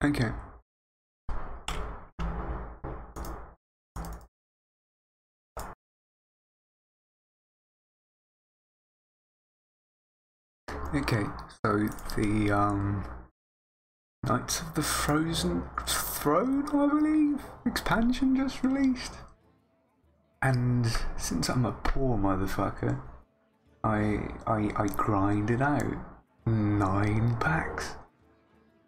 Okay. Okay, so the Knights of the Frozen Throne, I believe, expansion just released. And since I'm a poor motherfucker, I grinded out 9 packs.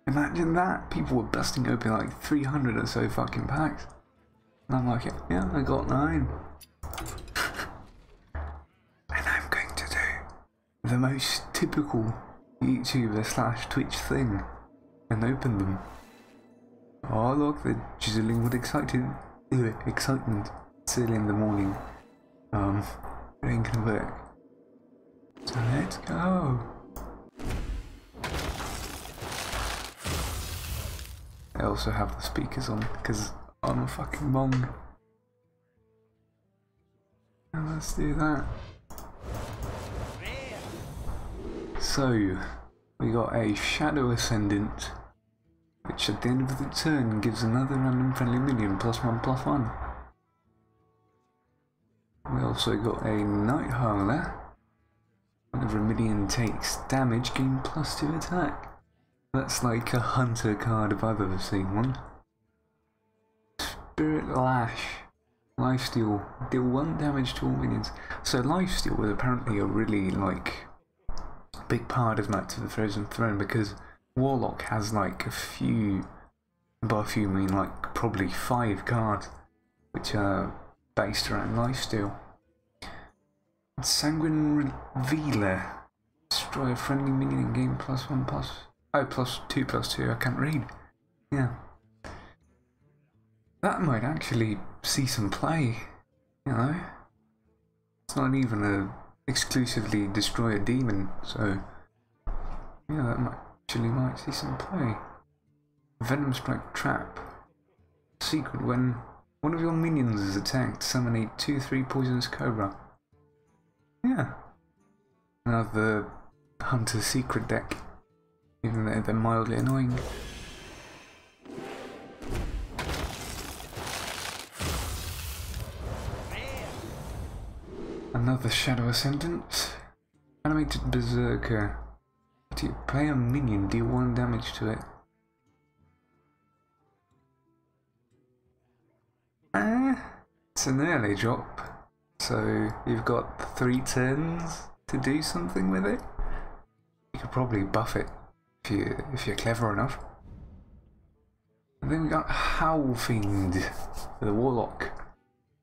Imagine that, people were busting open like 300 or so fucking packs. And I'm like, yeah, I got 9. And I'm going to do the most typical YouTuber / Twitch thing and open them. Oh look, they're chiseling with excitement. It's early in the morning. It ain't gonna work. So let's go. I also have the speakers on because I'm a fucking mong. And let's do that. So, we got a Shadow Ascendant, which at the end of the turn gives another random friendly minion +1/+1. We also got a Night Howler. Whenever a minion takes damage, gain +2 attack. That's like a hunter card if I've ever seen one. Spirit Lash. Lifesteal. Deal 1 damage to all minions. So Lifesteal was apparently a really big part of Knights of the Frozen Throne because Warlock has like a few, by a few I mean like probably 5 cards which are based around lifesteal. Sanguine Revealer. Destroy a friendly minion and gain +1/+. Oh, +2/+2, I can't read. Yeah. That might actually see some play, you know? It's not even a exclusively destroy a demon, so yeah, that might see some play. Venom Strike Trap. Secret: when one of your minions is attacked, summon a 2/3 poisonous cobra. Yeah. Another Hunter secret deck, even though they're mildly annoying. Another Shadow Ascendant. Animated Berserker. To play a minion, deal 1 damage to it. It's an early drop, so you've got 3 turns to do something with it. You could probably buff it if you're clever enough. And then we got Howl Fiend for the Warlock.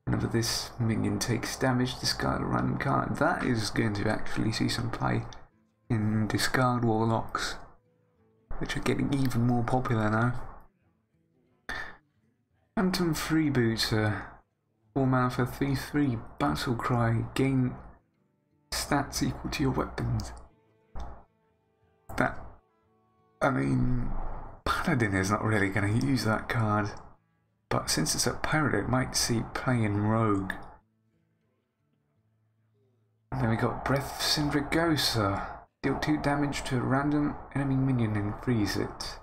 Whenever this minion takes damage, discard a random card. That is going to actually see some play in discard Warlocks, which are getting even more popular now. Phantom Freebooter. 4 mana for 3/3 Battle Cry. Gain stats equal to your weapons. That, I mean, Paladin is not really going to use that card. But since it's a pirate, it might see play in Rogue. And then we got Breath Syndragosa. Deal 2 damage to a random enemy minion and freeze it.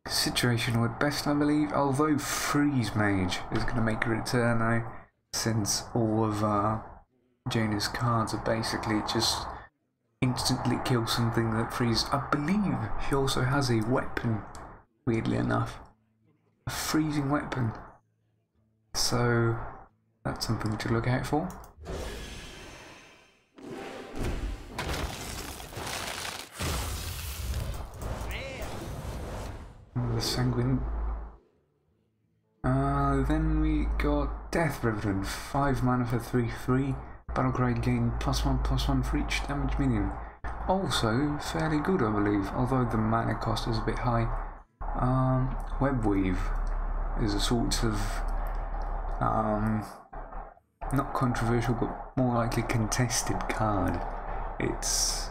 Situational at best, I believe, although Freeze Mage is going to make a return now, since all of Jaina's cards are basically just instantly kill something that freezes. I believe she also has a weapon, weirdly enough. A freezing weapon. So that's something to look out for. The Sanguine. Then we got Death Revenant. 5 mana for 3/3. Battlecry gain +1/+1 for each damage minion. Also fairly good, I believe, although the mana cost is a bit high. Webweave is a sort of not controversial but more likely contested card. It's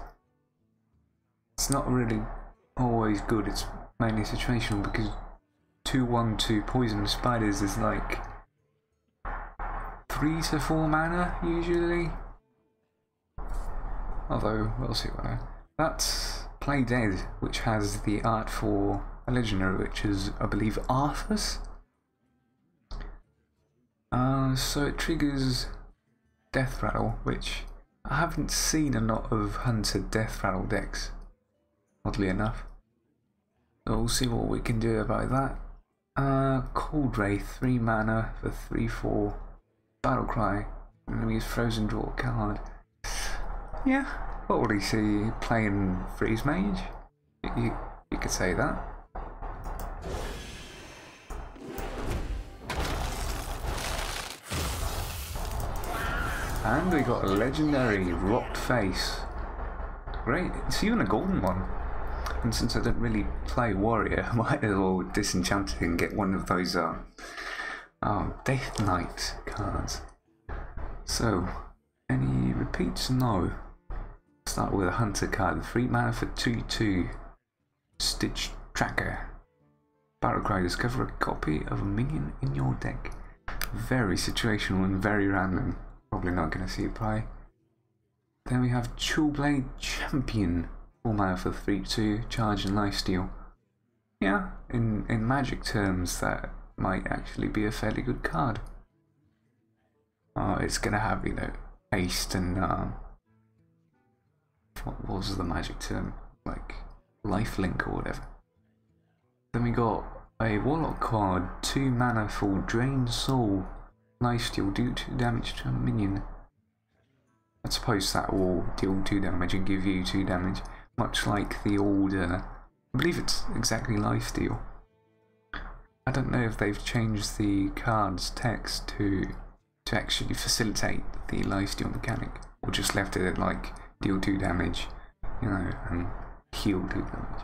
not really always good, it's mainly situational because 2/1/2 poison spiders is like 3 to 4 mana usually. Although we'll see what that's Play Dead, which has the art for a legendary, which is, I believe, Arthur's. So it triggers Death Rattle, which I haven't seen a lot of Hunter Death Rattle decks, oddly enough. So we'll see what we can do about that. Cold Ray, 3 mana for 3/4. Battlecry, enemy's frozen, draw a card. Yeah, what would he see? Playing Freeze Mage? You could say that. And we got a legendary Rocked Face. Great, it's even a golden one. And since I don't really play Warrior, I might as well disenchant it and get one of those Death Knight cards. So, any repeats? No. Start with a Hunter card. 3 mana for 2/2. Stitch Tracker. Battlecry, discover a copy of a minion in your deck. Very situational and very random. Probably not going to see it play. Then we have Chillblade Champion. 4 mana for 3/2. Charge and lifesteal. Yeah, in Magic terms, that might actually be a fairly good card. It's going to have, you know, haste and what was the Magic term? Like lifelink or whatever. Then we got a Warlock card, 2 mana for Drain Soul. Lifesteal, do 2 damage to a minion. I suppose that will deal 2 damage and give you 2 damage, much like the old, I believe it's exactly Lifesteal. I don't know if they've changed the card's text to actually facilitate the lifesteal mechanic, or just left it at like deal 2 damage, you know, and heal 2 damage.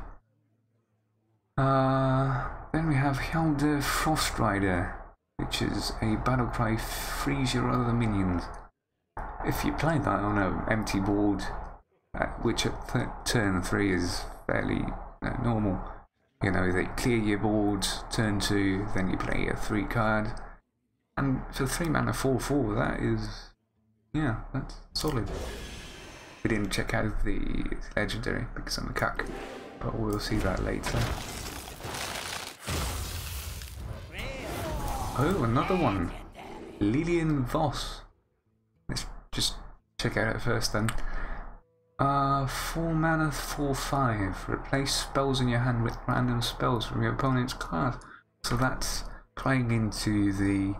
Then we have Helder Frostrider, which is a Battlecry, freeze your other minions. If you play that on an empty board, which at turn 3 is fairly normal, you know, they clear your board, turn 2, then you play a 3 card, and for 3 mana 4/4, that is, yeah, that's solid. We didn't check out the legendary because I'm a cuck, but we'll see that later. Oh, another one. Lillian Voss. Let's just check it out first then. 4 mana 4/5. Replace spells in your hand with random spells from your opponent's class. So that's playing into the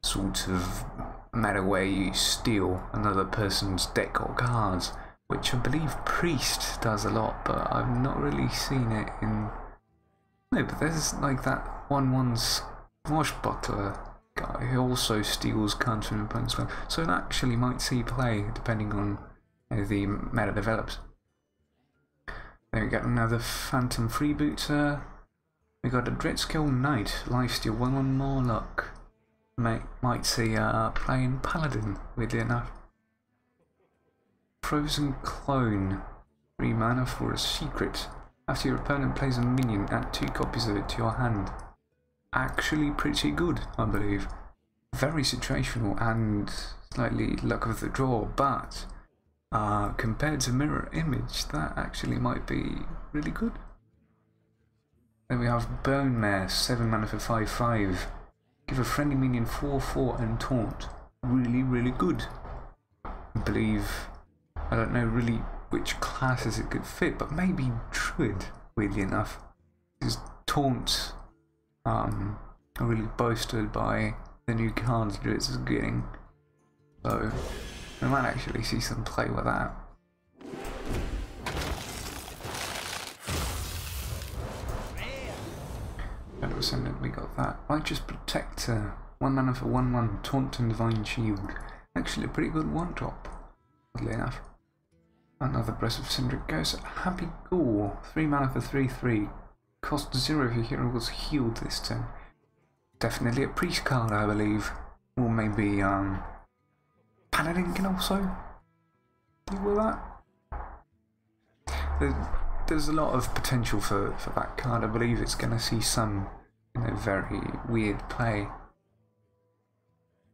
sort of meta where you steal another person's deck or cards, which I believe Priest does a lot, but I've not really seen it in... No, but there's like that 1/1 Swashbuckler guy who also steals cards from opponent's class, so it actually might see play depending on how the meta develops. Then we got another Phantom Freebooter. We got a Dreadskill Knight, lifesteal, 1/1 more luck. Might see playing Paladin, weirdly enough. Frozen Clone, 3 mana for a secret. After your opponent plays a minion, add 2 copies of it to your hand. Actually pretty good, I believe. Very situational and slightly luck of the draw, but compared to Mirror Image, that actually might be really good. Then we have Bone Mare, 7 mana for 5/5. Give a friendly minion 4/4 and taunt. Really, really good. I believe, I don't know really which classes it could fit, but maybe Druid, weirdly enough. Because taunt are really boasted by the new cards Druids are getting. So we might actually see some play with that. We got that. Righteous Protector, 1 mana for 1/1, Taunt and Divine Shield. Actually a pretty good 1-drop, oddly enough. Another Breath of Cindric Ghost. Happy Ghoul, 3 mana for 3/3. Cost 0 if your hero was healed this turn. Definitely a priest card, I believe. Or maybe Paladin can also deal with that. There's a lot of potential for that card. I believe it's going to see some, you know, very weird play.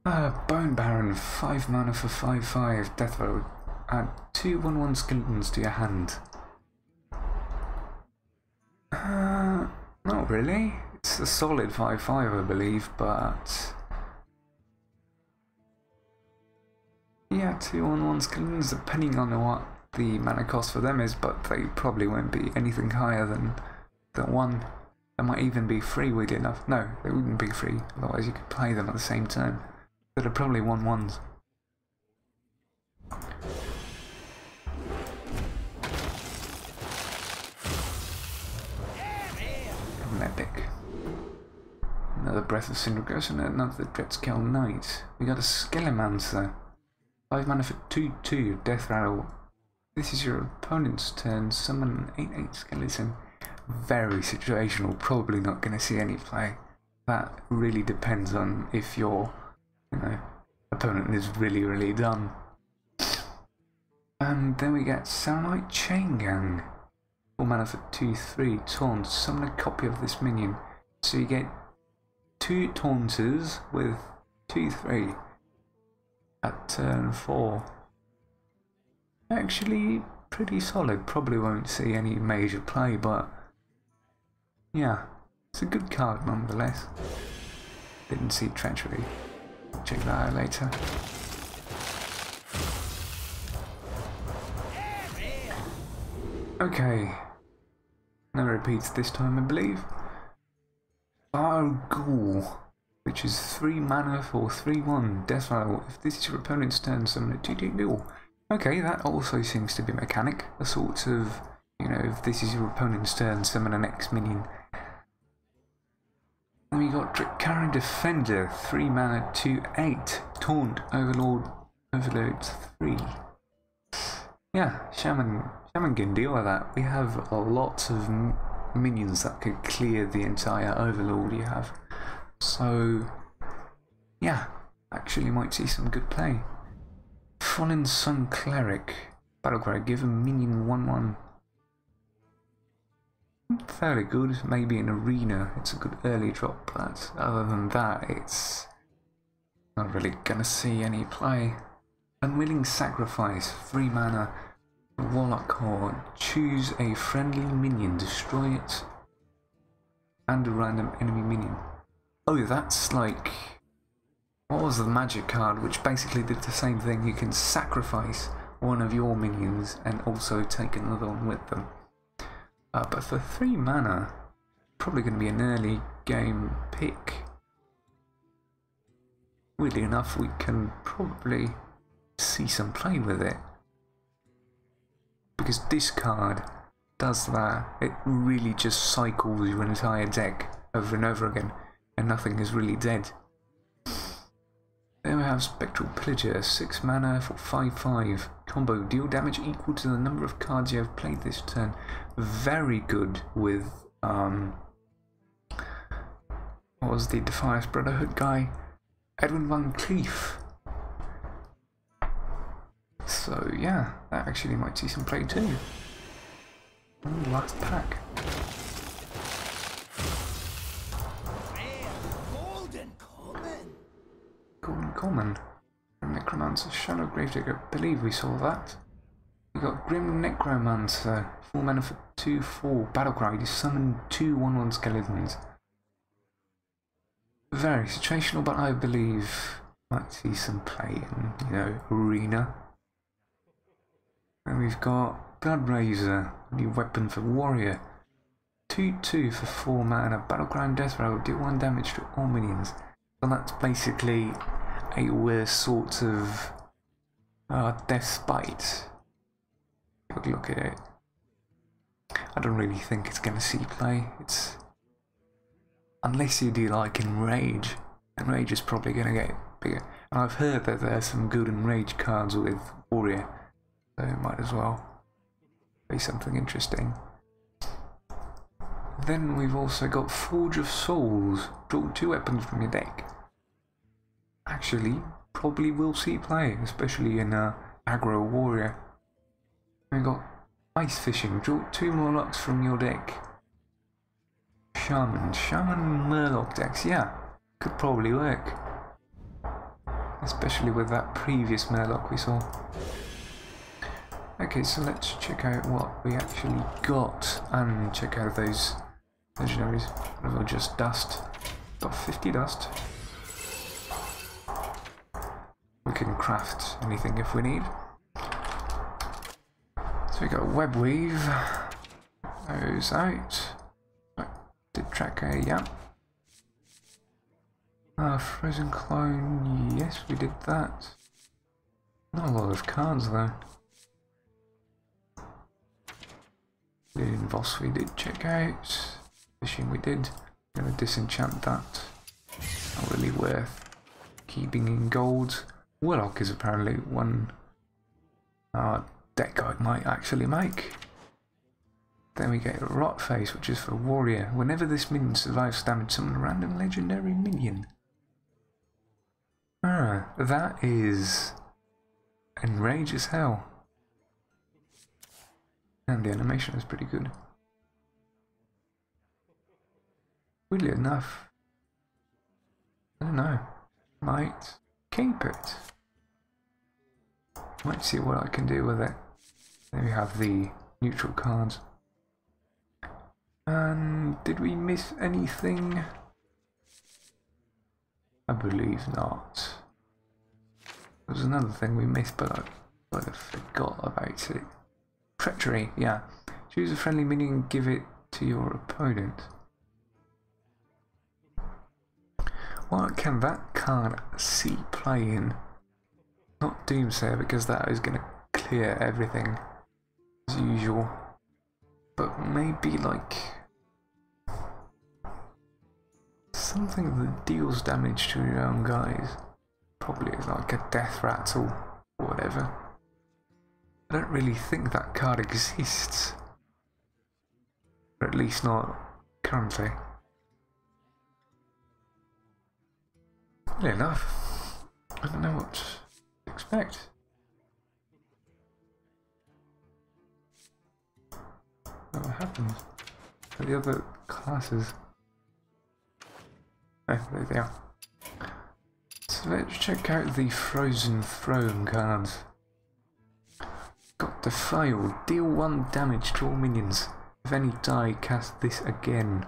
Bone Baron, 5 mana for 5/5. Death Road. Add 2 1/1 skeletons to your hand. Not really. It's a solid 5/5, I believe, but yeah, 2/1/1 skeletons, depending on what the mana cost for them is, but they probably won't be anything higher than 1. They might even be free, weirdly enough. No, they wouldn't be free, otherwise you could play them at the same turn. So they're probably 1/1s. Epic. Another Breath of Syndragos and another Dreadscale Knight. We got a Skelemancer. 5 mana for 2/2, Death Rattle. This is your opponent's turn. Summon an 8/8 skeleton. Very situational, probably not going to see any play. That really depends on if your, opponent is really done. And then we get Saronite Chain Gang. 4 mana for 2/3, Taunt. Summon a copy of this minion. So you get 2 Taunters with 2/3 at turn 4. Actually, pretty solid. Probably won't see any major play, but yeah, it's a good card nonetheless. Didn't see Treachery. Check that out later. Okay. No repeats this time, I believe. Ghoul, which is 3 mana for 3/1, Death Rattle. If this is your opponent's turn, summon a 2/2 ghoul. Okay, that also seems to be a mechanic. A sort of, if this is your opponent's turn, summon an X minion. Then we got Dracarian Defender, 3 mana, 2/8, Taunt, Overlord 3. Yeah, Shaman can deal with that. We have lots of minions that could clear the entire Overlord you have. So, yeah, actually might see some good play. Fallen Sun Cleric, Battlecry, give a minion 1/1. Fairly good, maybe in Arena, it's a good early drop, but other than that, it's not really gonna see any play. Unwilling Sacrifice, 3 mana, Warlock Horde, choose a friendly minion, destroy it, and a random enemy minion. Oh, that's like, what was the magic card, which basically did the same thing. You can sacrifice one of your minions and also take another one with them. But for 3 mana, probably going to be an early game pick. Weirdly enough, we can probably see some play with it, because this card does that. It really just cycles your entire deck over and over again, and nothing is really dead. Then we have Spectral Pillager, 6 mana for 5/5. Combo, deal damage equal to the number of cards you have played this turn. Very good with, what was the Defiance Brotherhood guy? Edwin Van Cleef. So yeah, that actually might see some play too. And last pack. Golden Common. Necromancer, Shadow Gravedigger, I believe we saw that. We got Grim Necromancer, 4 mana for 2/4, Battlecry, you summon 2 1/1 skeletons. Very situational, but I believe might see some play in, Arena. And we've got Bloodrazor, new weapon for Warrior. 2/2 for 4 mana, Battlecry, Death Rattle, deal 1 damage to all minions. So that's basically a worse sort of Death Spite. Have a look at it. I don't really think it's going to see play. It's, unless you do like Enrage. Enrage is probably going to get bigger. And I've heard that there's some good Enrage cards with Warrior, so it might as well be something interesting. Then we've also got Forge of Souls. Draw 2 weapons from your deck. Actually, probably will see play, especially in Aggro Warrior. We've got Ice Fishing. Draw 2 Murlocs from your deck. Shaman Murloc decks, yeah, could probably work. Especially with that previous Murloc we saw. Okay, so let's check out what we actually got and check out those legendaries. Might as well just dust. Got 50 dust. We can craft anything if we need. So we got web weave. Those out. Did track A, yeah. Frozen clone, yes, we did that. Not a lot of cards though. Voss we did check out. Fishing we did. Gonna disenchant that. Not really worth keeping in gold. Warlock is apparently one deck I might actually make. Then we get Rot Face, which is for Warrior. Whenever this minion survives damage, summon a random legendary minion. That is enrage as hell. And the animation is pretty good. Weirdly enough, I don't know, might keep it. Might see what I can do with it. Then we have the neutral cards. And did we miss anything? I believe not. There's another thing we missed, but I forgot about it. Treachery, yeah. Choose a friendly minion and give it to your opponent. What can that card see play in? Not Doomsayer, because that is going to clear everything as usual. But maybe like something that deals damage to your own guys. Probably like a death rattle or whatever. I don't really think that card exists. Or at least not currently. Really enough, I don't know what to expect. What happens to the other classes? Oh, there they are. So let's check out the Frozen Throne cards. Got the fail. Deal 1 damage to all minions. If any die, cast this again.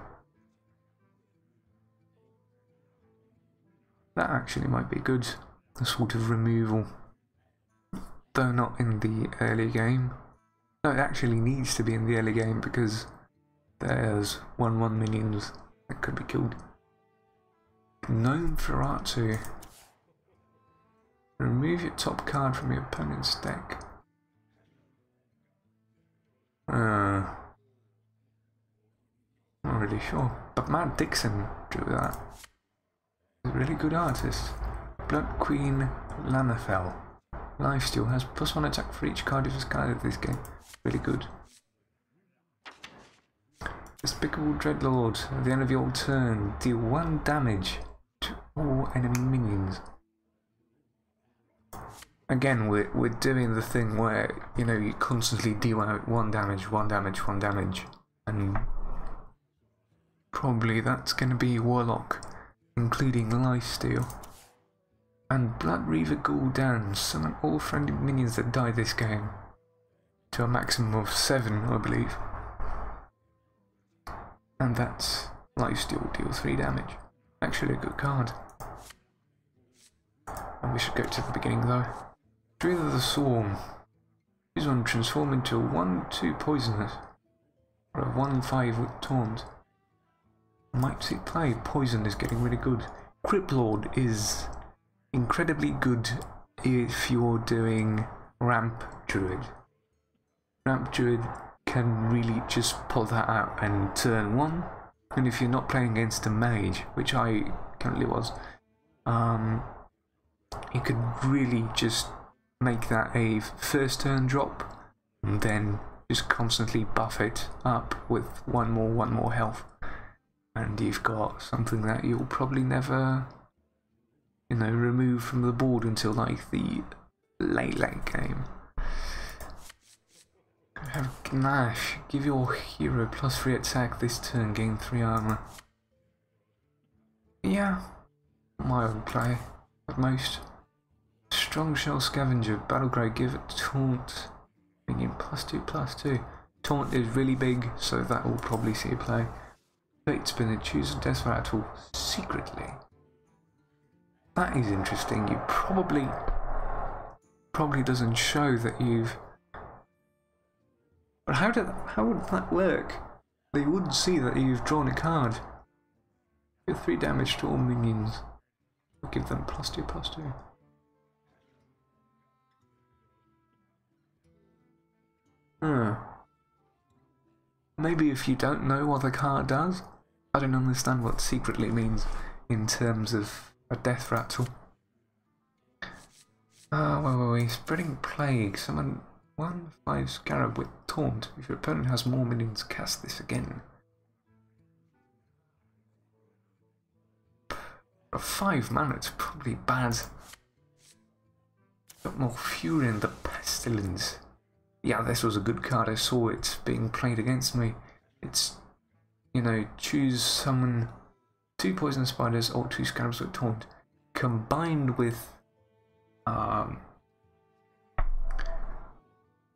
That actually might be good. A sort of removal. Though not in the early game. No, it actually needs to be in the early game because there's 1/1 minions that could be killed. Gnome for art 2. Remove your top card from your opponent's deck. Not really sure. But Matt Dixon drew that. He's a really good artist. Blood Queen Lanafel. Lifesteal has +1 attack for each card you've discarded this game. Really good. Despicable Dreadlord. At the end of your turn, deal 1 damage to all enemy minions. Again, we're doing the thing where, you know, you constantly deal out 1 damage, 1 damage, 1 damage. And probably that's going to be Warlock, including Lifesteal. And Blood Reaver Gul'dan. Summon all friendly minions that die this game. To a maximum of 7, I believe. And that's Lifesteal, deal 3 damage. Actually a good card. And we should go to the beginning though. Breathe of the Swarm. This one transform into a 1/2 poisonous. Or a 1/5 with taunt. Might see play. Poison is getting really good. Criplord is incredibly good if you're doing Ramp Druid. Ramp Druid can really just pull that out and turn 1. And if you're not playing against a mage, which I currently was, you could really just make that a first turn drop and then just constantly buff it up with one more health. And you've got something that you'll probably never, you know, remove from the board until like the late game. Have Gnash. Give your hero +3 attack this turn, gain 3 armor. Yeah, my own play at most. Strong Shell Scavenger. Battlecry, give it taunt. Minion +2/+2. Taunt is really big, so that will probably see a play. Fate spinner, choose a death rattle secretly. That is interesting. You probably doesn't show that you've. But how would that work? They wouldn't see that you've drawn a card. Give 3 damage to all minions. Or give them +2/+2. Maybe if you don't know what the card does. I don't understand what secretly means in terms of a death rattle. Wait. Spreading plague. Summon 1/5 scarab with taunt. If your opponent has more minions, cast this again. For 5 mana, it's probably bad. Got more fury in the pestilence. Yeah, this was a good card. I saw it being played against me. It's, you know, choose summon 2 poison spiders or 2 scarabs with taunt, combined with I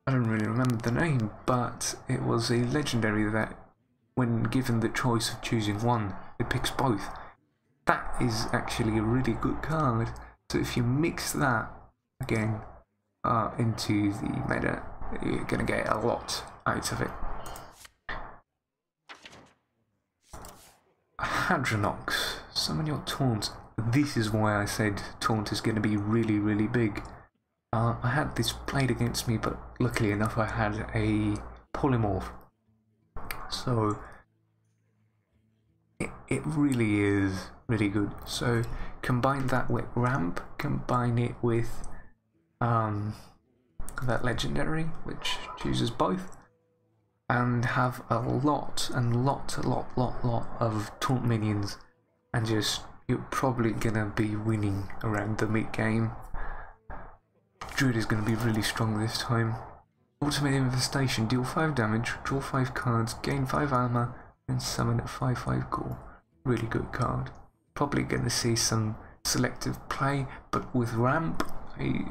don't really remember the name, but it was a legendary that when given the choice of choosing one, it picks both. That is actually a really good card. So if you mix that again into the meta, you're gonna get a lot out of it. Hadronox, summon your taunt. This is why I said taunt is going to be really, really big. I had this played against me, but luckily enough I had a polymorph. So it really is really good. So combine that with ramp, combine it with that legendary, which chooses both, and have a lot of taunt minions, and just you're probably gonna be winning around the mid game. Druid is gonna be really strong this time. Ultimate Infestation, deal 5 damage, draw 5 cards, gain 5 armor, and summon a 5/5 gore. Really good card. Probably gonna see some selective play, but with ramp,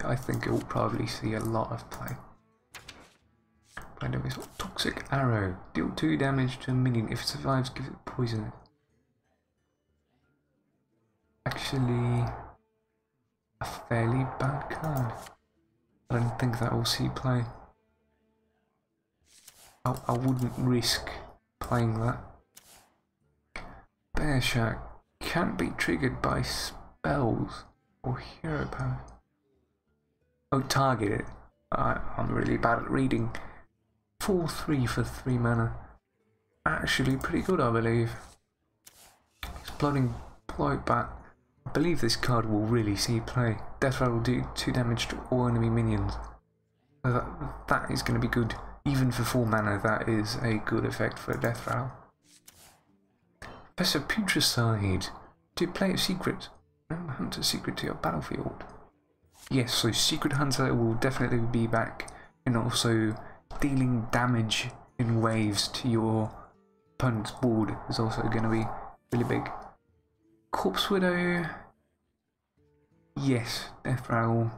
I think it will probably see a lot of play. Toxic Arrow. Deal 2 damage to a minion. If it survives, give it poison. Actually, a fairly bad card. I don't think that will see play. I wouldn't risk playing that. Bear Shack. Can't be triggered by spells or hero power. Oh, target it. I'm really bad at reading. 4/3 for 3 mana. Actually pretty good, I believe. Exploding Blowback. I believe this card will really see play. Death Rattle will do 2 damage to all enemy minions. So that is going to be good. Even for 4 mana, that is a good effect for a Death Rattle. Professor Putricide. Do play a secret. Remember, hunt a secret to your battlefield. Yes, so Secret Hunter will definitely be back, and also dealing damage in waves to your opponent's board is also going to be really big. Corpse Widow, yes, Death Rattle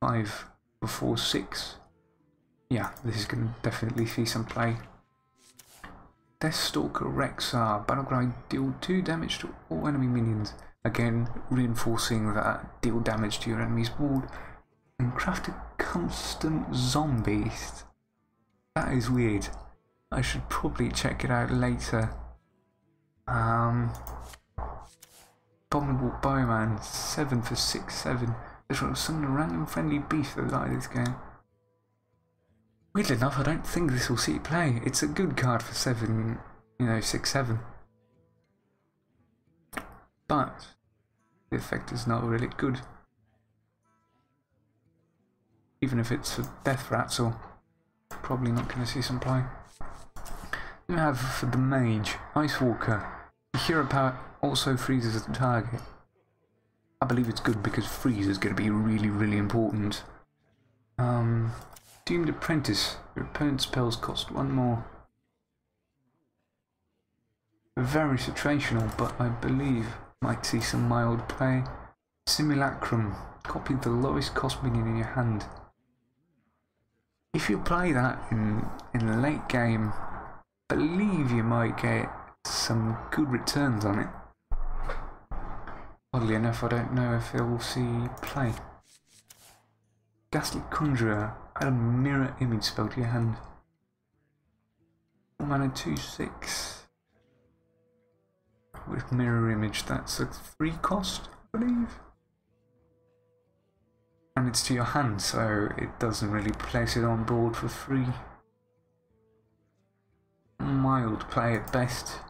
5 before 6. Yeah, this is going to definitely see some play. Deathstalker Rexar, Battlecry, deal 2 damage to all enemy minions. Again, reinforcing that deal damage to your enemy's board. And craft a constant zombie. That is weird. I should probably check it out later. Abominable Bowman, 7 for 6/7. This will summon a random friendly beast that like this game. Weirdly enough, I don't think this will see play. It's a good card for 7, 6/7. But the effect is not really good. Even if it's a Death Rattle, probably not going to see some play. You have for the Mage, Ice Walker. The hero power also freezes the target. I believe it's good because freeze is going to be really, really important. Doomed Apprentice. Your opponent's spells cost 1 more. Very situational, but I believe might see some mild play. Simulacrum. Copy the lowest cost minion in your hand. If you play that in the late game, I believe you might get some good returns on it. Oddly enough, I don't know if we'll see play. Ghastly Conjurer, add a mirror image spell to your hand. 4 mana 2/6. With mirror image, that's a 3 cost, I believe. And it's to your hand, so it doesn't really place it on board for free. Mild play at best.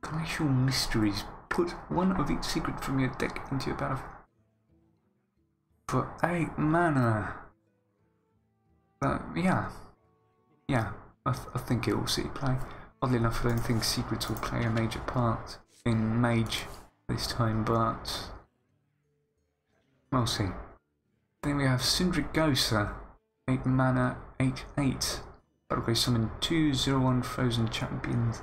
Glacial Mysteries. Put one of each secret from your deck into your battlefield. For 8 mana. Yeah, I think it will see play. Oddly enough, I don't think secrets will play a major part in Mage this time, but we'll see. Then we have Syndric Gosa, 8 mana, 8/8. That'll go summon 2/0/1 Frozen Champions.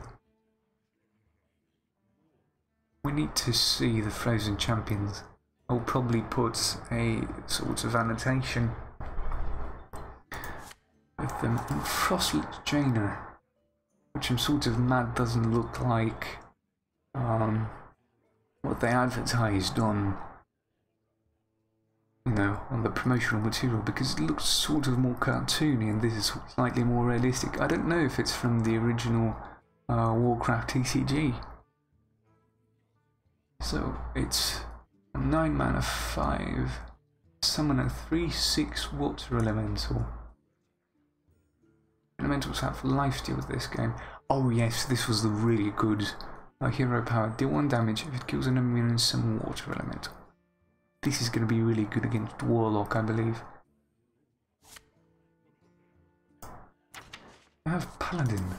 We need to see the Frozen Champions. I'll probably put a sort of annotation with them. And Frostlit Jaina, which I'm sort of mad doesn't look like what they advertised on, you know, on the promotional material, because it looks sort of more cartoony and this is slightly more realistic. I don't know if it's from the original Warcraft TCG. So it's a 9 mana 5, summon a 3/6 water elemental. Elementals have lifesteal with this game. Oh yes, this was the really good hero power. Deal 1 damage if it kills an enemy in some water elemental. This is going to be really good against Warlock, I believe. I have Paladin.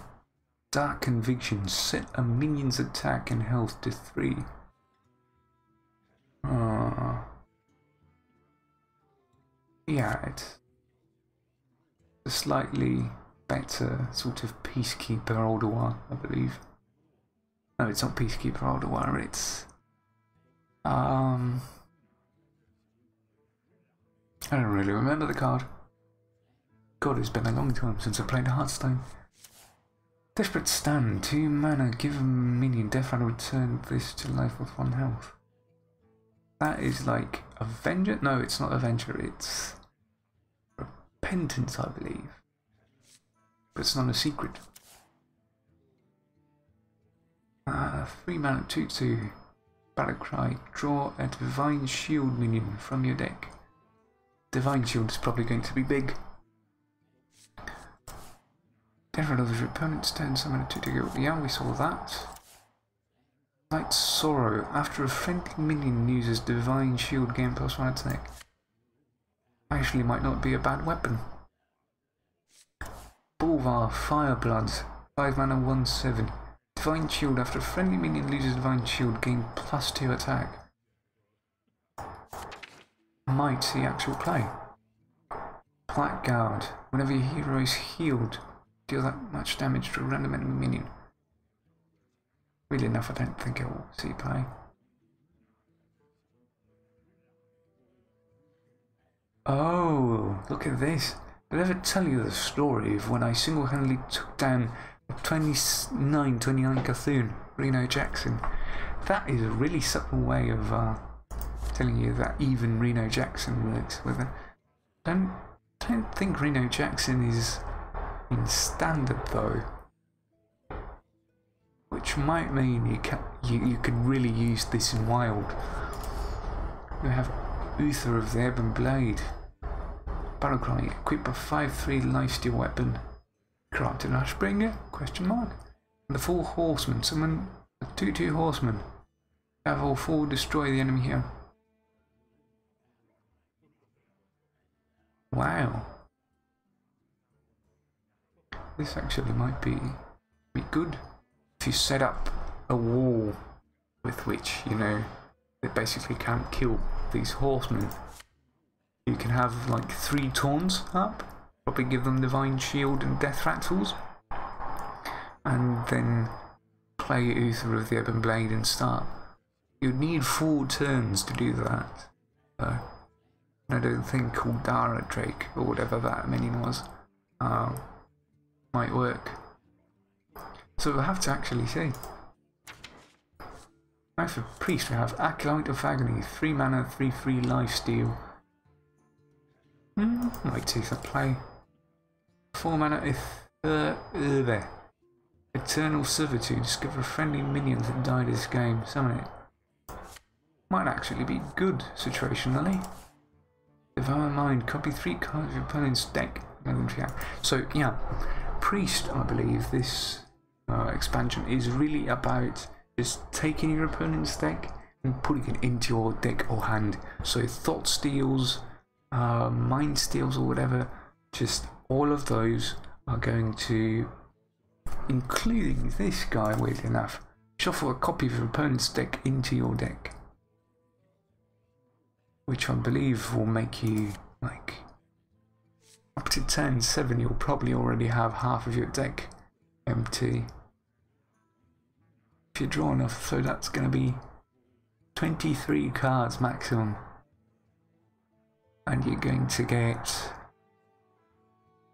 Dark Conviction. Set a minion's attack and health to 3. Yeah, it's a slightly better sort of Peacekeeper Alduar, I believe. No, it's not Peacekeeper Alduar, it's I don't really remember the card. God, it's been a long time since I played Hearthstone. Desperate Stand, 2 mana, give a minion death and return this to life with 1 health. That is like Avenger? No, it's not Avenger, it's Repentance, I believe. But it's not a secret. 3 mana, 2/2. Battlecry, draw a Divine Shield minion from your deck. Divine Shield is probably going to be big. Death rattle of your opponent's turn, summon a 2/2. Yeah, we saw that. Light Sorrow. After a friendly minion uses Divine Shield, gain +1 attack. Actually, might not be a bad weapon. Bulvar, Fireblood. 5 mana, 1/7. Divine Shield. After a friendly minion loses Divine Shield, gain +2 attack. Might see actual play. Blackguard. Whenever your hero is healed, deal that much damage to a random enemy minion. Really enough, I don't think it will see play. Oh, look at this. Did I ever tell you the story of when I single-handedly took down a 29 Cthulhu, Reno Jackson? That is a really subtle way of telling you that even Reno Jackson works with it. Don't think Reno Jackson is in standard though. Which might mean you could really use this in wild. You have Uther of the Ebon Blade. Battlecry, equip a 5/3 lifesteal weapon. Corrupted Ashbringer? Question mark. And the 4 horsemen, summon a 2/2 horseman. Have all 4 destroy the enemy here. Wow. This actually might be good. If you set up a wall with which, you know, they basically can't kill these horsemen, you can have like 3 taunts up, probably give them Divine Shield and Death Rattles, and then play Uther of the Ebon Blade and start. You'd need 4 turns to do that. So I don't think Kuldara Drake, or whatever that minion was, might work. So we'll have to actually see. Now for Priest we have Acolyte of Agony, 3 mana, 3/3 lifesteal. Might see some play. 4 mana there. Eternal Servitude, discover a friendly minion that died this game, summon it. Might actually be good situationally. Devour Mind, copy 3 cards of your opponent's deck. So yeah, Priest, I believe this expansion is really about just taking your opponent's deck and putting it into your deck or hand. So Thought Steals, Mind Steals or whatever, just all of those are going to, including this guy, weirdly enough, shuffle a copy of your opponent's deck into your deck. Which I believe will make you, like, up to turn 7 you'll probably already have half of your deck empty. If you draw enough, so that's going to be 23 cards maximum. And you're going to get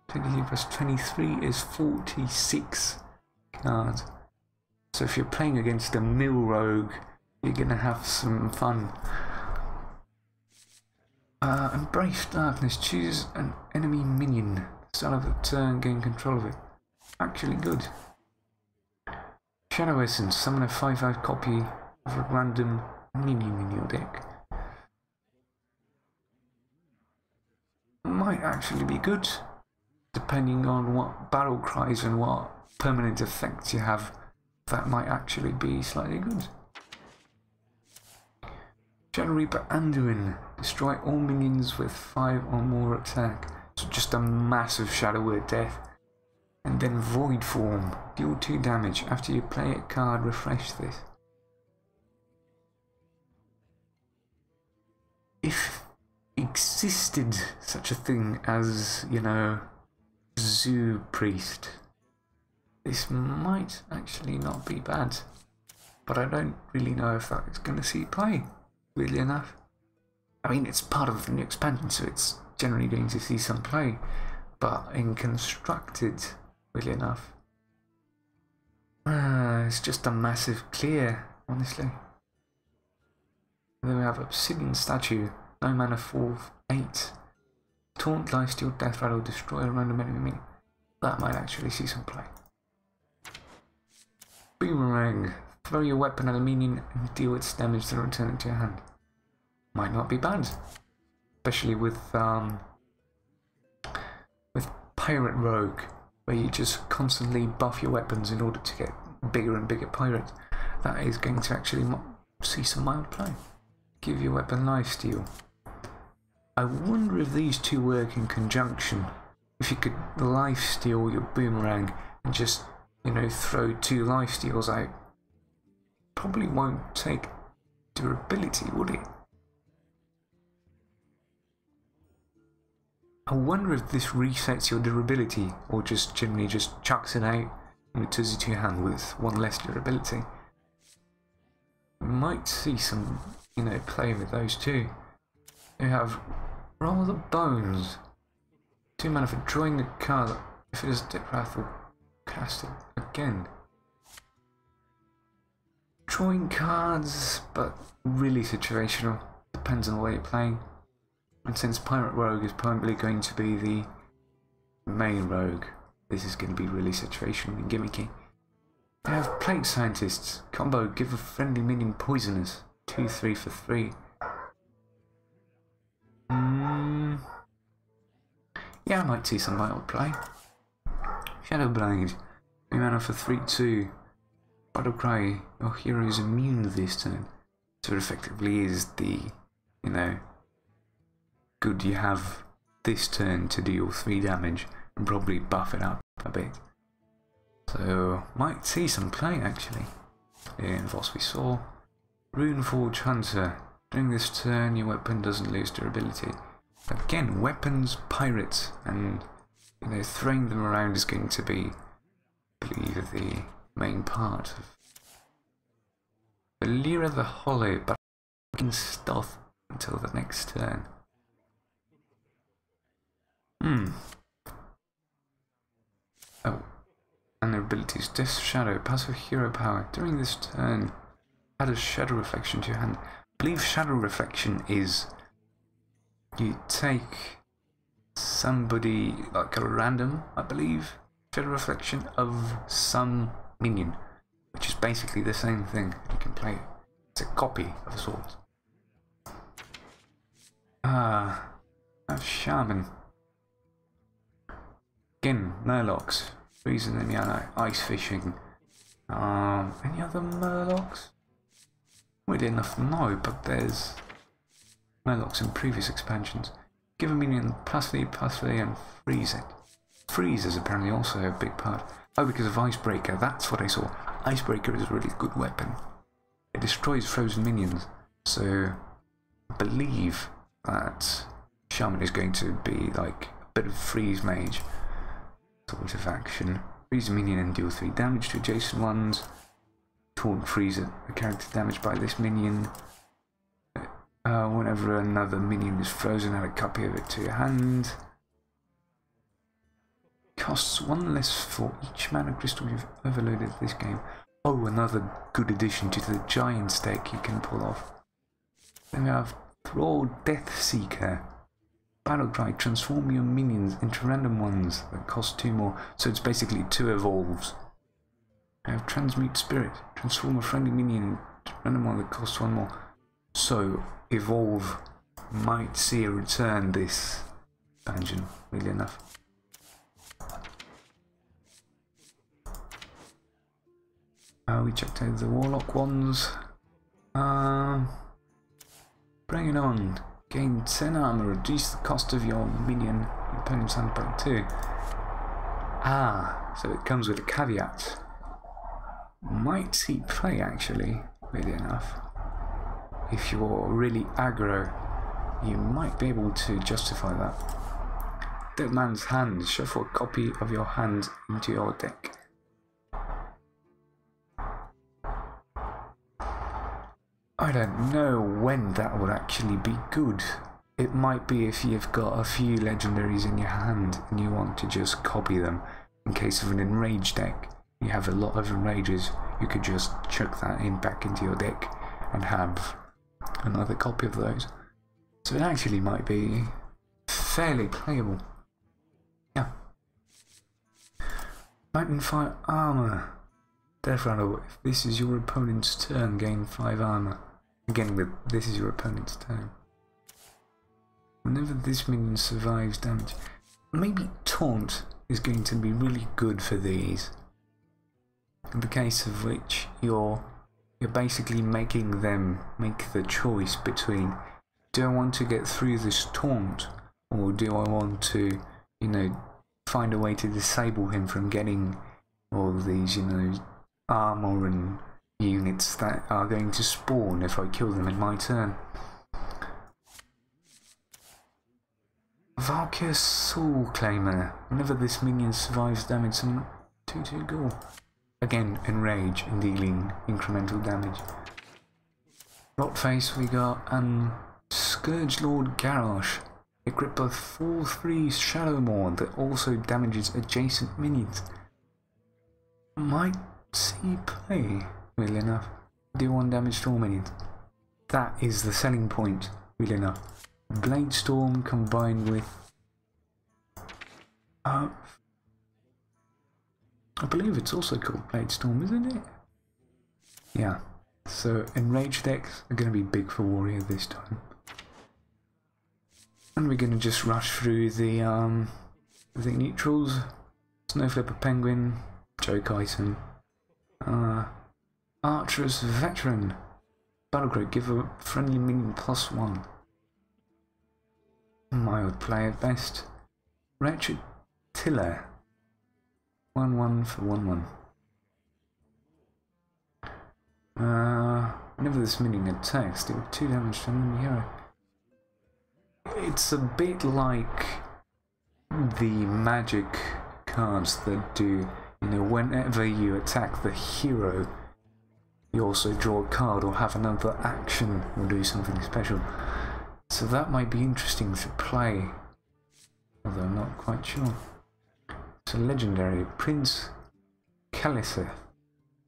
23 plus 23 is 46 cards. So if you're playing against a mill rogue, you're going to have some fun. Embrace Darkness, choose an enemy minion. Start of the turn, gain control of it. Actually good. Shadow Essence, summon a 5/5 copy of a random minion in your deck. Might actually be good, depending on what battle cries and what permanent effects you have. That might actually be slightly good. Shadow Reaper Anduin, destroy all minions with 5 or more attack. So just a massive Shadow Word death. And then Void Form, deal 2 damage. After you play a card, refresh this. If existed such a thing as, you know, Zoo Priest, this might actually not be bad. But I don't really know if that is going to see play. Weirdly enough, I mean it's part of the new expansion, so it's generally going to see some play. But in constructed, weirdly enough, it's just a massive clear, honestly. And then we have Obsidian Statue, 9 mana, 4/8. Taunt, Lifesteal, Death Rattle, destroy a random enemy. That might actually see some play. Boomerang. Throw your weapon at a minion and deal its damage, then return it to your hand. Might not be bad, especially with Pirate Rogue, where you just constantly buff your weapons in order to get bigger and bigger pirates. That is going to actually see some mild play. Give your weapon lifesteal. I wonder if these two work in conjunction. If you could lifesteal your boomerang and just, you know, throw 2 lifesteals out. Probably won't take durability, would it? I wonder if this resets your durability or just generally just chucks it out and returns it to your hand with 1 less durability. Might see some, you know, play with those two. You have Roll the Bones. 2 mana for drawing a card. If it is Death Wrath, will cast it again. Drawing cards, but really situational. Depends on the way you're playing. And since Pirate Rogue is probably going to be the main rogue, this is going to be really situational and gimmicky. We have Plague Scientists. Combo, give a friendly minion poisonous. 2/3 for 3. Yeah, I might see some mild play. Shadowblade. 3 mana for 3/2. Battle Cry, your hero is immune this turn. So it effectively is the, you know, good you have this turn to deal 3 damage and probably buff it up a bit. So might see some play actually. In what we saw. Runeforge Hunter. During this turn your weapon doesn't lose durability. Again, weapons, pirates, and, you know, throwing them around is going to be, I believe, the main part of Valyria the Hollow, but in stealth until the next turn. Oh. and their abilities. Death Shadow, passive hero power. During this turn, add a shadow reflection to your hand. I believe shadow reflection is you take somebody, like a random, I believe, shadow reflection of some minion, which is basically the same thing. You can play it. It's a copy of sorts. That's Shaman. Again, Murlocs. Freezing them, yeah, no, ice fishing. Any other Murlocs? Weirdly enough, no, but there's Murlocs in previous expansions. Give a minion +3/+3 and freeze it. Freeze is apparently also a big part. Oh, because of Icebreaker, that's what I saw. Icebreaker is a really good weapon. It destroys frozen minions, so I believe that Shaman is going to be like a bit of freeze mage sort of action. Freeze a minion and deal 3 damage to adjacent ones. Taunt freeze a character damaged by this minion. Whenever another minion is frozen, add a copy of it to your hand. Costs 1 less for each mana crystal you've overloaded this game. Oh, another good addition to the Giant's deck you can pull off. Then we have Thrall Death Seeker. Battlecry, transform your minions into random ones that cost 2 more. So it's basically 2 evolves. I have Transmute Spirit. Transform a friendly minion into random one that costs 1 more. So evolve might see a return this expansion, really enough. We checked out the Warlock ones. Bring it on. Gain 10 armor, reduce the cost of your minion opponent's hand by 2. So it comes with a caveat. Might see play actually, weirdly enough. If you're really aggro, you might be able to justify that. Dead Man's Hand. Shuffle a copy of your hand into your deck. I don't know when that would actually be good. It might be if you've got a few legendaries in your hand and you want to just copy them. In case of an enraged deck, you have a lot of enrages, you could just chuck that in back into your deck and have another copy of those. So it actually might be fairly playable. Yeah. Mountain Fire Armor. Death Rattle. If this is your opponent's turn, gain 5 armor. Again, with this is your opponent's turn. Whenever this minion survives damage, maybe Taunt is going to be really good for these. In the case of which you're basically making them make the choice between, do I want to get through this taunt, or do I want to, you know, find a way to disable him from getting all these, you know, armor and units that are going to spawn if I kill them in my turn. Valkyr Soul Claimer. Whenever this minion survives damage, some 2/2 go. Again, enrage and dealing incremental damage. Rotface, we got Scourge Lord Garrosh. Equipped with 4/3 Shadow Maw that also damages adjacent minions. Might see play, really enough. Do 1 damage to all minions. That is the selling point, really enough. Blade Storm combined with I believe it's also called Blade Storm, isn't it? Yeah. So enraged decks are going to be big for Warrior this time. And we're going to just rush through the neutrals. Snowflipper Penguin, joke item. Archer's Veteran. Battlecry, give a friendly minion +1. Mild play at best. Wretched Tiller. 1/1 for 1/1. Whenever this minion attacks, deal 2 damage to an enemy hero. It's a bit like the magic cards that do, you know, whenever you attack the hero, you also draw a card or have another action or do something special. So that might be interesting to play, although I'm not quite sure. So legendary Prince Kellyser.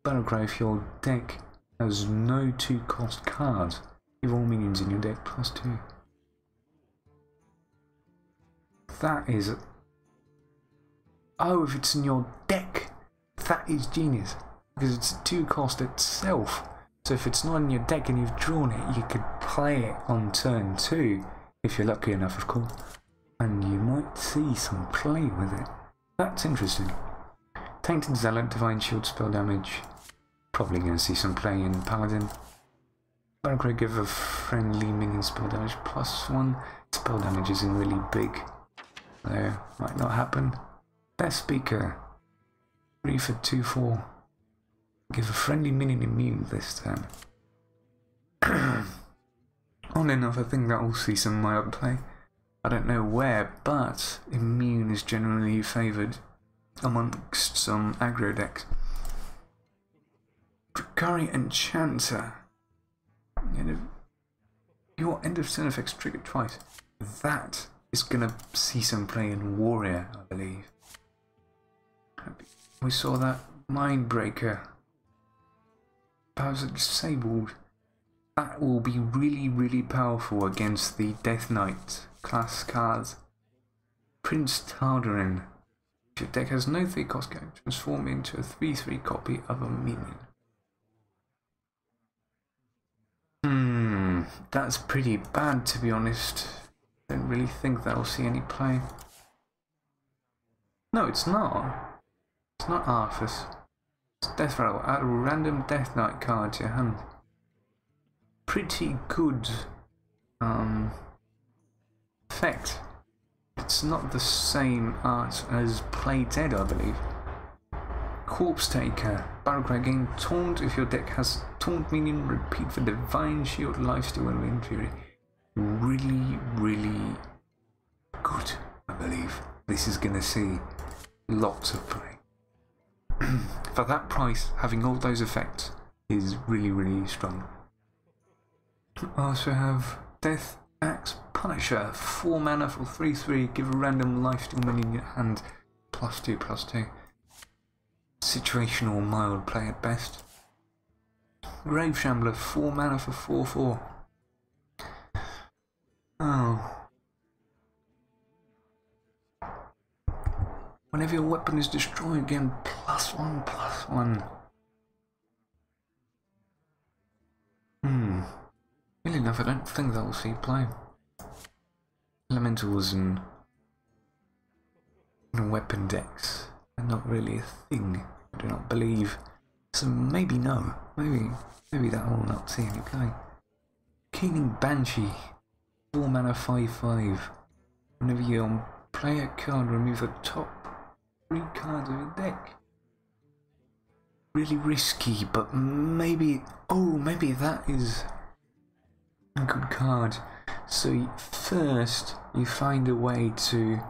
Battlecry, if your deck has no 2-cost cards, give all minions in your deck +2. That is... Oh, if it's in your deck, that is genius. Because it's a 2-cost itself. So if it's not in your deck and you've drawn it, you could play it on turn 2, if you're lucky enough, of course. And you might see some play with it. That's interesting. Tainted Zealot, Divine Shield, spell damage. Probably going to see some play in Paladin. Battlecry, give a friendly minion spell damage +1. Spell damage isn't really big. So, might not happen. Death Speaker. 3 for 2/4. Give a friendly minion immune this turn. Odd enough, I think that will see some mild play. I don't know where, but immune is generally favoured amongst some aggro decks. Drakari Enchanter. Your end of turn effects triggered twice. That is going to see some play in Warrior, I believe. We saw that Mindbreaker. Powers are disabled. That will be really, really powerful against the Death Knight class cards. Prince Tardarin. If your deck has no 3-cost game, transform into a 3/3 copy of a minion. That's pretty bad, to be honest. Don't really think that'll see any play. No, it's not. It's not Arthas. It's Death Rattle. Add a random Death Knight card to your hand. Pretty good effect. It's not the same art as Play Dead, I believe. Corpse Taker. Battlecry, gain Taunt. If your deck has Taunt minion, repeat for Divine Shield, Lifesteal and Wind Fury. Really, really good, I believe. This is going to see lots of play. For that price, having all those effects is really, really strong. I also have Death Axe Punisher. 4 mana for 3/3. Give a random lifesteal minion in your hand. +2/+2. Situational mild play at best. Grave Shambler. 4 mana for 4/4. Oh. Whenever your weapon is destroyed, again +1/+1. Really enough, I don't think that will see play. Elementals and weapon decks are not really a thing, I do not believe. So maybe no. Maybe that will not see any play. Keening Banshee. 4 mana 5/5. Whenever you play a card, remove the top 3 cards of your deck. Really risky, but maybe... Oh, maybe that is a good card. So first, you find a way to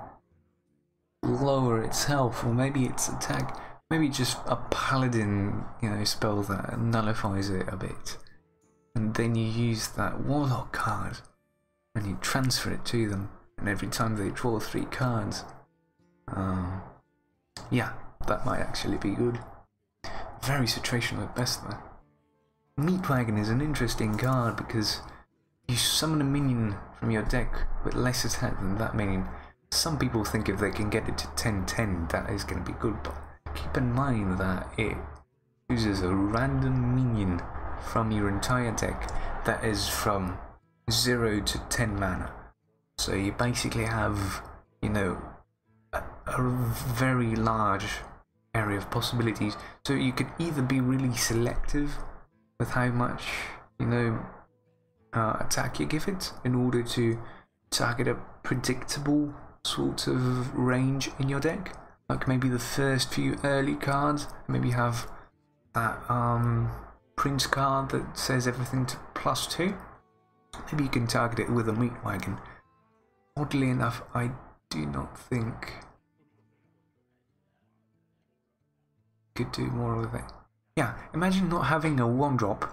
lower its health, or maybe its attack. Maybe just a paladin, spell that nullifies it a bit. And then you use that warlock card, and you transfer it to them. And every time they draw 3 cards, yeah, that might actually be good. Very situational at best, though. Meat Wagon is an interesting card because you summon a minion from your deck with less attack than that minion. Some people think if they can get it to 10/10, that is going to be good, but keep in mind that it chooses a random minion from your entire deck that is from 0 to 10 mana. So you basically have, a very large area of possibilities. So you could either be really selective with how much, attack you give it in order to target a predictable sort of range in your deck. Like maybe the first few early cards, maybe have that Prince card that says everything to +2. Maybe you can target it with a Meat Wagon. Oddly enough, I do not think you could do more with it. Yeah, imagine not having a 1-drop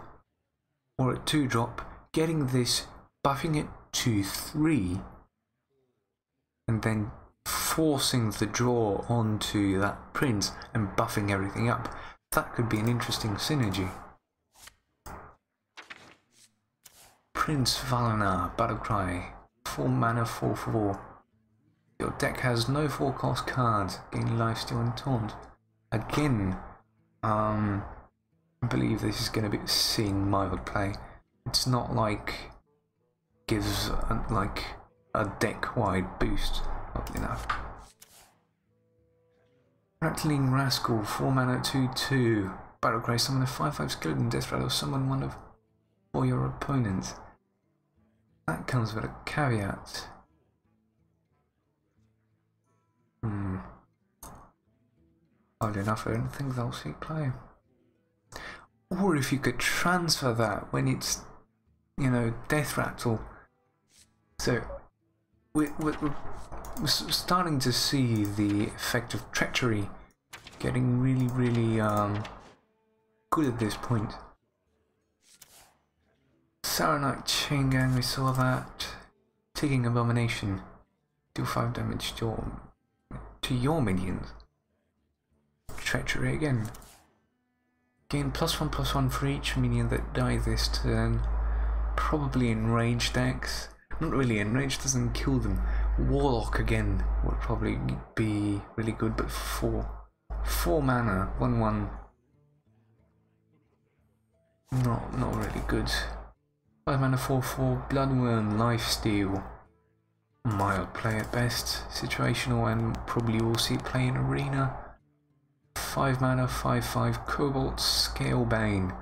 or a 2-drop, getting this, buffing it to 3, and then forcing the draw onto that prince and buffing everything up. That could be an interesting synergy. Prince Valana, Battlecry, 4 mana, 4/4. Your deck has no 4-cost cards. Gain lifesteal and taunt. Again, I believe this is going to be seeing mild play. It's not like gives like a deck-wide boost. Oddly enough. Rattling Rascal, 4 mana, 2/2. Battlecry, summon a 5/5 skeleton, death rattle, summon one of or your opponents. That comes with a caveat. Oddly enough, I don't think they'll see play. Or if you could transfer that when it's, you know, death rattle. So we're starting to see the effect of treachery getting really good at this point. Saronite Chain Gang, we saw that. Taking Abomination, deal 5 damage to your minions. Treachery again. Gain +1/+1 for each minion that dies this turn. Probably enraged decks. Not really, enraged doesn't kill them. Warlock again would probably be really good, but 4 mana, 1/1. Not really good. 5 mana, 4/4, Bloodworm, Lifesteal. Mild play at best. Situational and probably will see play in Arena. 5 mana, 5/5, Cobalt, Scalebane.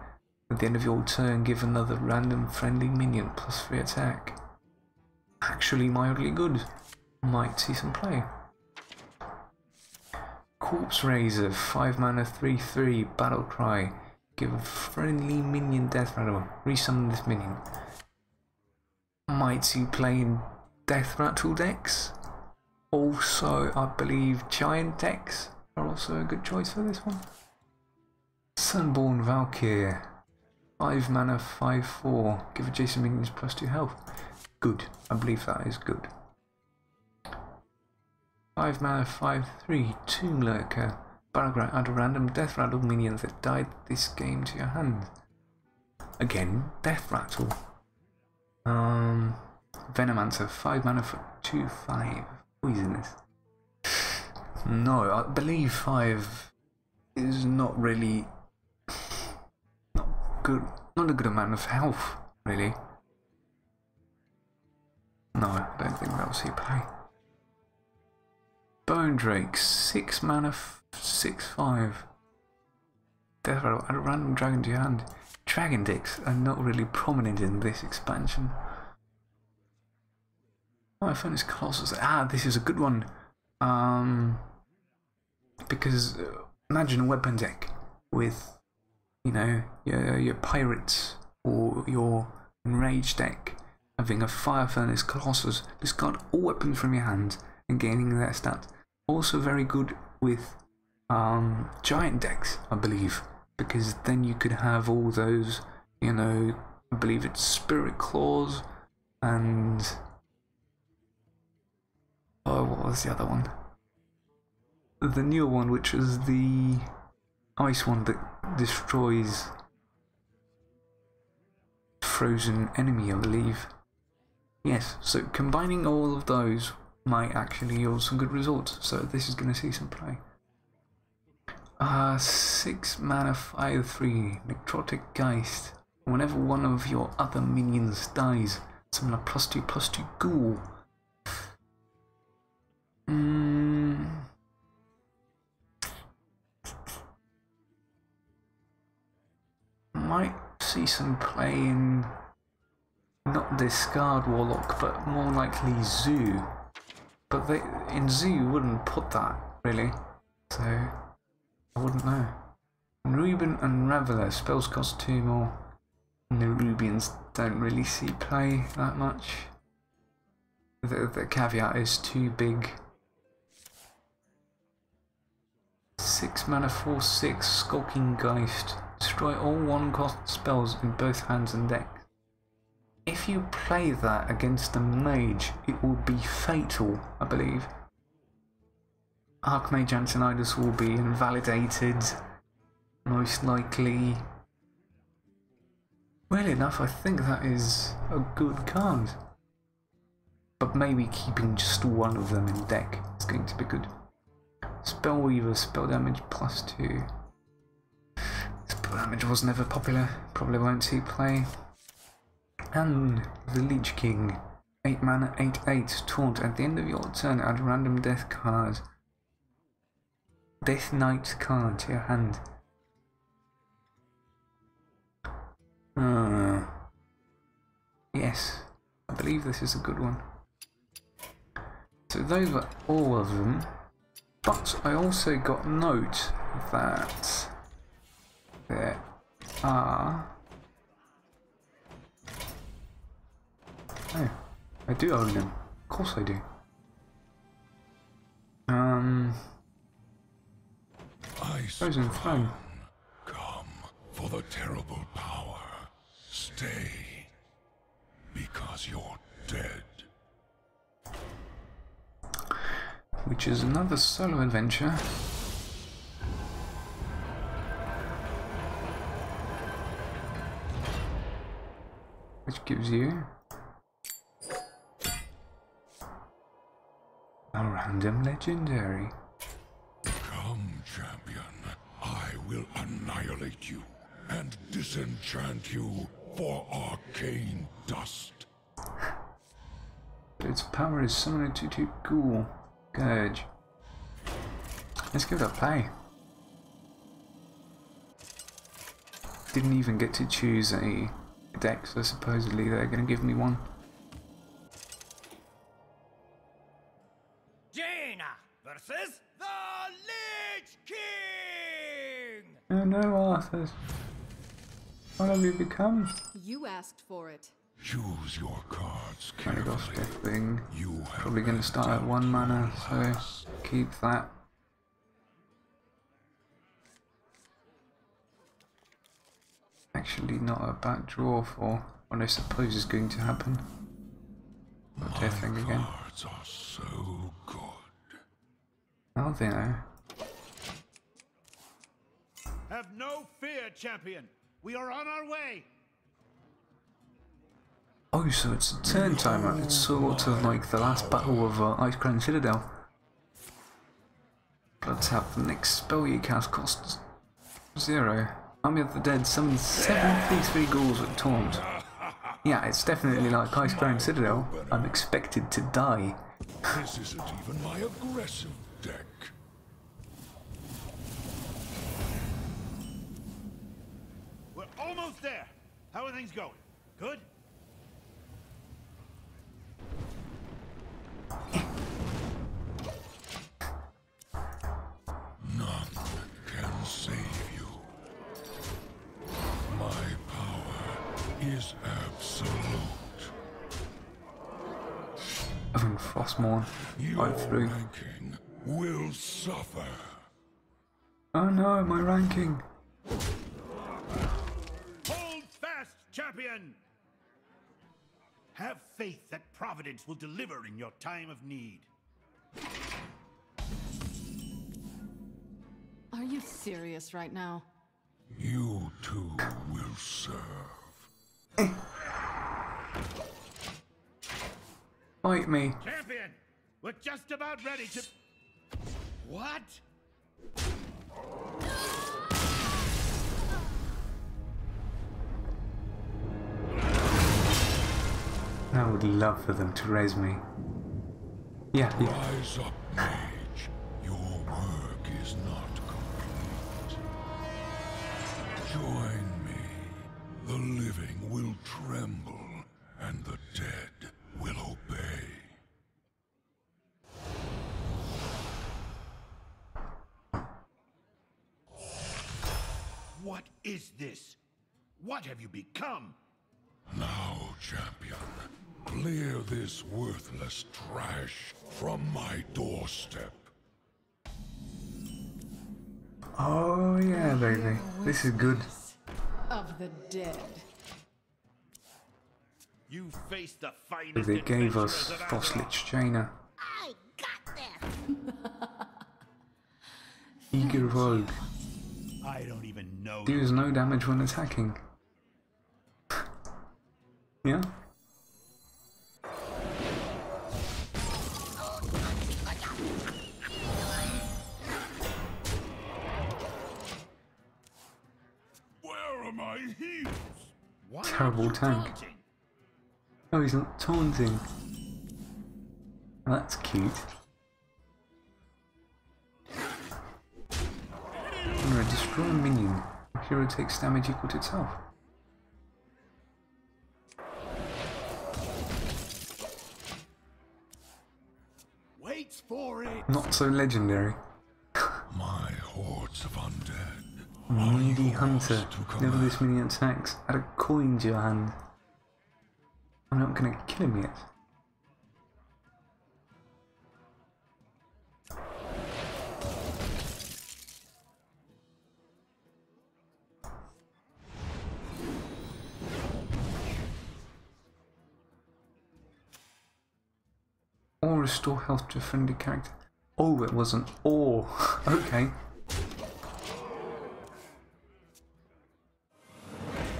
At the end of your turn, give another random friendly minion +3 attack. Actually mildly good. Might see some play. Corpse Razor, 5 mana, 3/3, Battlecry. Give a friendly minion death rattle. Resummon this minion. Might see play in death rattle decks. Also, I believe giant decks are also a good choice for this one. Sunborn Valkyrie. 5 mana, 5/4. Give adjacent minions +2 health. Good. I believe that is good. 5 mana, 5/3. Tomb Lurker. Battlecry, add a random death rattle minion that died this game to your hand. Again, death rattle. Venomancer, 5 mana for 2/5. Poisonous. No, I believe 5 is not really not a good amount of health, really. No, I don't think that'll see play. Bone Drake, 6 mana, 6/5. Death rattle, add a random dragon to your hand. Dragon decks are not really prominent in this expansion. Oh, Furnace Colossus. This is a good one. Because imagine a weapon deck with, you know, your pirates or your enraged deck having a Fire Furnace Colossus. Discard all weapons from your hand and gaining their stats. Also very good with giant decks, I believe, because then you could have all those, you know, I believe it's Spirit Claws and what was the other one? The newer one, which is the ice one that destroys frozen enemy, I believe. Yes, so combining all of those might actually yield some good results, so this is going to see some play. 6 mana, 5/3, Necrotic Geist. Whenever one of your other minions dies, summon a +2/+2 ghoul. Might see some play in not discard Warlock, but more likely Zoo. But in Zoo you wouldn't put that, really, so I wouldn't know. Reuben Unraveler, spells cost 2 more. And the Rubians don't really see play that much. The caveat is too big. 6 mana, 4/6, Skulking Geist. Destroy all 1-cost spells in both hands and deck. If you play that against a mage, it will be fatal, I believe. Archmage Antonidas will be invalidated, most likely. Well enough, I think that is a good card. But maybe keeping just one of them in deck is going to be good. Spellweaver, spell damage +2. Spell damage was never popular, probably won't see play. And the Lich King, 8 mana, 8/8, taunt. At the end of your turn, add a random death card. Death Knight card to your hand. Yes, I believe this is a good one. So those were all of them, but I also got note that there are... Oh, I do own them. Of course I do. Frozen Throne. Come for the terrible power. Stay, because you're dead. Which is another solo adventure. Which gives you a random legendary. Come, champion. I will annihilate you and disenchant you for arcane dust. Its power is summon a 2/2 ghoul. Gurge. Let's give it a play. Didn't even get to choose a deck, so supposedly they're going to give me one. Jaina versus the Lich King! Oh no, Arthur. What have you become? You asked for it. Choose your cards Kind of off carefully. death thing. You have Probably going to start at 1 mana, so keep that. Actually, not a bad draw for what I suppose is going to happen. Got death thing again. cards are so good. Oh, they know. Have no fear, champion. We are on our way. Oh, so it's a turn timer. It's sort of like the last battle of Ice Crown Citadel. Let's have the next spell you cast costs 0. Army of the Dead summons 73 ghouls with taunt. Yeah, it's definitely like Ice Crown Citadel. I'm expected to die. This isn't even my aggressive deck. We're almost there. How are things going? Good? None can save you. My power is absolute. Oh, Frostmourne. Your Right through. ranking will suffer. Oh no, my ranking. Hold fast, champion! Have faith that Providence will deliver in your time of need. Are you serious right now? You too will serve. Fight me. Champion, we're just about ready to... What? I would love for them to raise me. Yeah, yeah. Rise up, mage. Your work is not complete. Join me. The living will tremble, and the dead will obey. What is this? What have you become? Now, champion, clear this worthless trash from my doorstep. Oh yeah, baby. This is good. Of the dead. You face the finest They gave us adventurers of Frostlich Azeroth. Jaina. I got this! Eager Rogue. I don't even know. Deals no damage when attacking. Yeah? Where are my heels? Why Terrible aren't you tank. taunting? Oh, he's not taunting. Oh, that's cute. I'm gonna destroy a minion. The hero takes damage equal to itself. Wait for it. Not so legendary. My hordes of undead. Needy hunter. to Whenever command. this minion attacks, add a coin to your hand. I'm not gonna kill him yet. Or restore health to a friendly character. Oh, it wasn't. Or. Okay.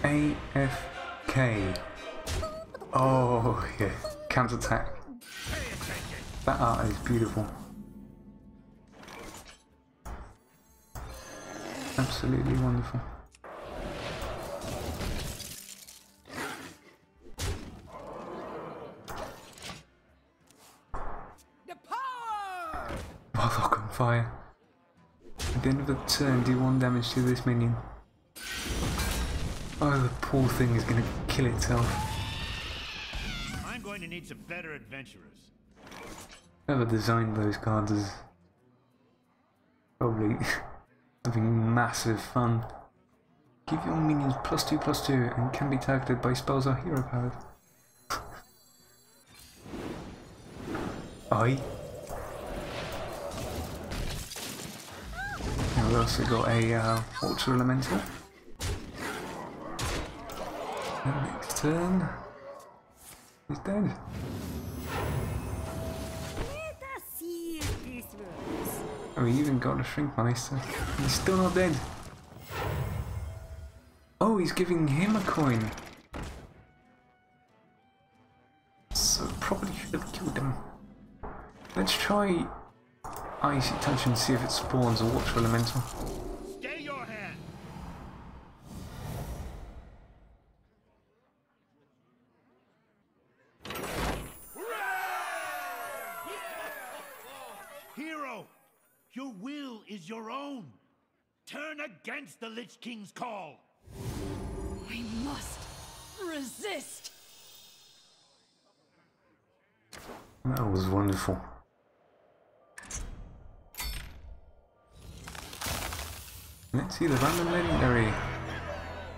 AFK. Oh, yeah. Counter attack. That art is beautiful. Absolutely wonderful. Warlock on fire. At the end of the turn, do 1 damage to this minion. Oh, the poor thing is going to kill itself. I'm going to need some better adventurers. Whoever designed those cards is probably having massive fun. Give your minions +2/+2 and can be targeted by spells or hero powered. Aye. And we've also got a water elemental. And next turn, he's dead. Oh, he even got a shrink meister. He's still not dead. Oh, he's giving him a coin. So probably should have killed him. Let's try Icy Touch and see if it spawns a water elemental. Stay your hand. Hero, your will is your own. Turn against the Lich King's call. We must resist. That was wonderful. Let's see the random legendary.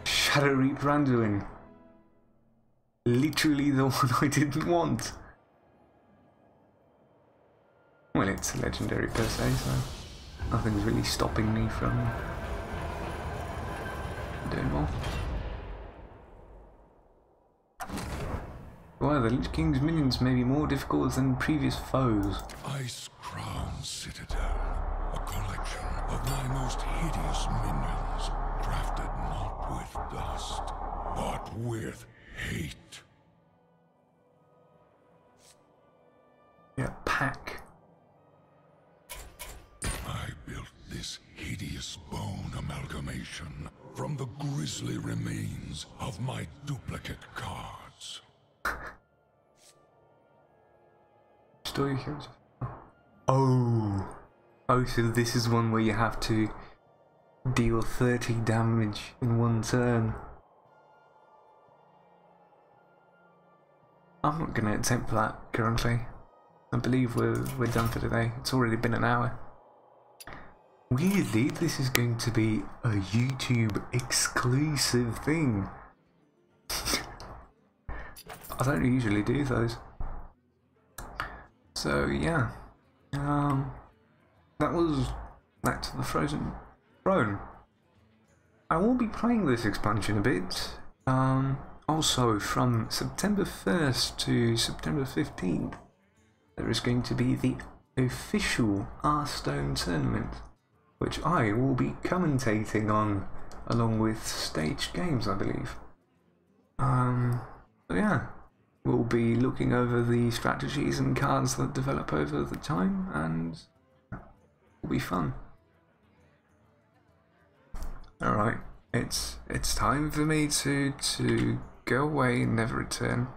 Shadow Reap Randuin. Literally the one I didn't want. Well, it's a legendary per se, so nothing's really stopping me from doing more. Well, the Lich King's minions may be more difficult than previous foes. Ice Crown Citadel, a collection of my most hideous minions, crafted not with dust, but with hate. Yeah, pack. I built this hideous bone amalgamation from the grisly remains of my duplicate cards. Story heroes. Oh. Oh, so this is one where you have to deal 30 damage in 1 turn. I'm not going to attempt that currently. I believe we're done for today. It's already been an hour. Weirdly, this is going to be a YouTube exclusive thing. I don't usually do those. So yeah, that was Back to the Frozen Throne. I will be playing this expansion a bit. Also, from September 1st to September 15th, there is going to be the official HEARTHSTONE tournament. which I will be commentating on along with staged games, I believe. So yeah, we'll be looking over the strategies and cards that develop over the time, and it'll be fun. Alright, it's time for me to go away and never return.